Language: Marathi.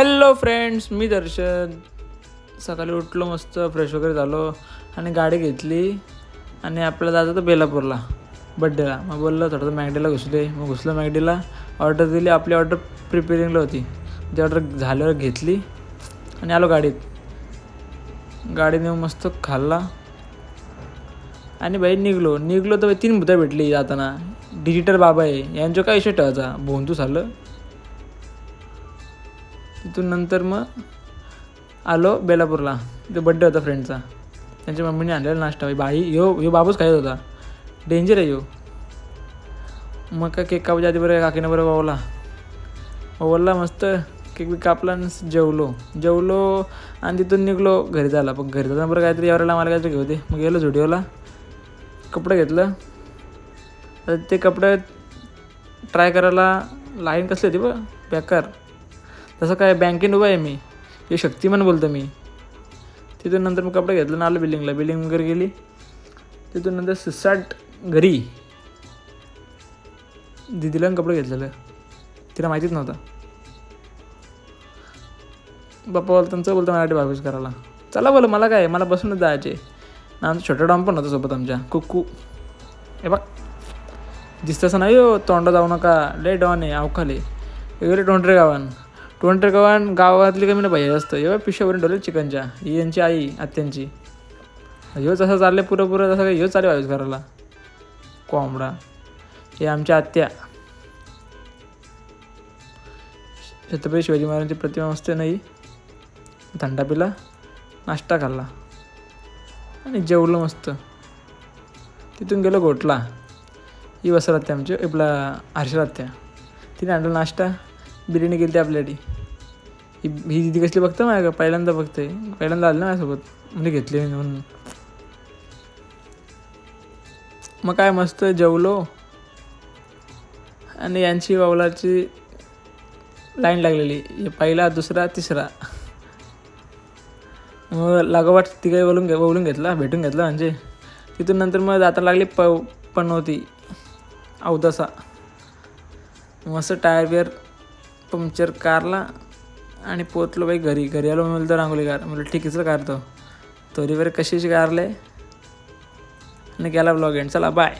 हॅलो फ्रेंड्स, मी दर्शन. सकाळी उठलो, मस्त फ्रेश वगैरे झालो आणि गाडी घेतली आणि आपल्याला जायचं होतं बेलापूरला बड्डेला. मग बोललो थोडंसं मॅगडीला घुसले. मग घुसलो मॅगडीला, ऑर्डर दिली. आपली ऑर्डर प्रिपेरिंगला होती. ती ऑर्डर झाल्यावर घेतली आणि आलो गाडीत. गाडीने मस्त खाल्ला आणि बाई निघलो तर 3 भुता भेटली जाताना. डिजिटल बाबा आहे, यांचं काय इशू ठेवायचा भोंतू झालं. तिथून नंतर मग आलो बेलापूरला. तो बड्डे होता फ्रेंडचा. त्यांच्या मम्मीने आणलेला नाश्ता. बाई यो बाबूच खायचा होता. डेंजर आहे यो. मग काय केक कापायच्या आधी बरं काकीनं बरं ओवला मस्त केक बी कापला आणि जेवलो आणि तिथून निघलो घरी जायला. पण घरी जाताना बरं काहीतरी यावरला मला काहीतरी घेऊ दे. मग गेलो झुडिओला, कपडे घेतलं. तर ते कपडे ट्राय करायला लाईन कसली होती बघ बेकार. तसं काय बँकेत उभा आहे मी, हे शक्तिमान बोलतो मी. तिथून नंतर मग कपडे घेतलं ना आलो बिल्डिंग वगैरे गेली. तिथून नंतर सुसाट घरी दिदीला कपडे घेतलेलं, तिला माहितीच नव्हतं. बाप्पा बोलतो मराठी भाषेच करायला. चला बोल, मला काय, मला बसूनच जायचे ना. आमचं छोटं डॉन पण होतं सोबत आमच्या, कुक्कू. हे बघ दिसतंसं नाही हो, तोंडा जाऊ नका, लय डॉन आहे अवखाले वगैरे. टोंटरे गव्हाण गावातली कमी ना भैया असतं. एवढं पिशव्यावरून डोले चिकनच्या. ही यांची आई आत्यांची. ह्यो जसं चालले पुरं तसं काय ह्यो चालेल भावीस करायला कोंबडा. हे आमच्या आत्या. छत्रपती शिवाजी महाराजांची प्रतिमा मस्त नाही. थंडा पिला, नाश्ता खाल्ला आणि जेवलो मस्त. तिथून गेलो गोटला. ही वसर आत्या आमची, आपला हर्षल आत्या. तिने आणलं नाश्ता, बिर्याणी केली ती आपल्यासाठी. ही दिदी कसली बघतं माझ्या, पहिल्यांदा आलं ना माझ्यासोबत, म्हणजे घेतली म्हणून. मग काय मस्त जेवलो आणि यांची वावलाची लाईन लागलेली. पहिला, दुसरा, तिसरा. मग लागोपाठ तिघाही बोलून घेतला, भेटून घेतला म्हणजे. तिथून नंतर मग जाता लागली पनवती अवदसा. मस्त टायर बिअर पंक्चर कारला आणि पोचलो बाई घरी आलो. म्हणलं तर रांगोली कार, म्हणलं ठीकच कारतो तोरी वगैरे कशीची कारले आणि गेला ब्लॉग एंड. चला बाय.